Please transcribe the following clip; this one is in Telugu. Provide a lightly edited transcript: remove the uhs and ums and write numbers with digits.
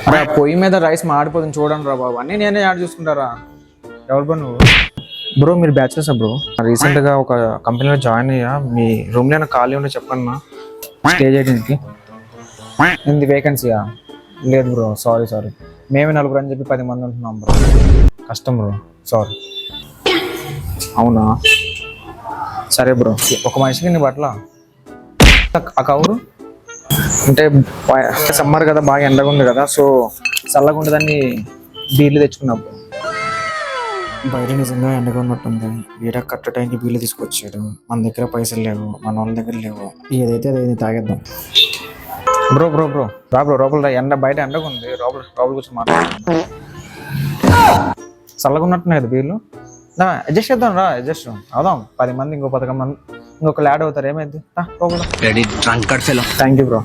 అరే పొయ్యి మీద రైస్ మాడిపోతుంది చూడండి రా బాబు, అన్నీ నేనే యాడ్ చూసుకుంటారా? ఎవరు బ్రో నువ్వు? బ్రో మీరు బ్యాచిలర్స్ బ్రో? రీసెంట్గా ఒక కంపెనీలో జాయిన్ అయ్యా, మీ రూమ్లో ఏమైనా ఖాళీ ఉంటే చెప్పన్నా స్టే చేయడానికి. ఇది వేకెన్సీయా? లేదు బ్రో, సారీ మేమే నలుగురు అని చెప్పి 10 మంది ఉంటున్నాం బ్రో, కష్టం బ్రో, సారీ. అవునా, సరే బ్రో. ఒక మనిషికి నీ బట్టల ఆ కవరు అంటే సమ్మర్ కదా, బాగా ఎండగా ఉంది కదా, సో చల్లగా ఉండదని బీర్లు తెచ్చుకున్నప్పుడు. బయట నిజంగా ఎండగా ఉన్నట్టుంది. వీడ కరెక్ట్ టైంకి బీర్లు తీసుకొచ్చాడు. మన దగ్గర పైసలు లేవు, మన వాళ్ళ దగ్గర లేవు. ఏదైతే అదైతే తాగేద్దాం. బ్రో రా బ్రో, లోపల రా. ఎండ బయట ఎండగా ఉంది, లోపల కూర్చొని మాట్లాడుతున్నాం. చల్లగా ఉన్నట్టున్నాయి కదా బీర్లు. అడ్జస్ట్ చేద్దాం రా, అడ్జస్ట్ అవుదాం. 10 మంది ఇంకో 11 మంది ఇంకొక యాడ్ అవుతారు, ఏమైంది? Thank you bro.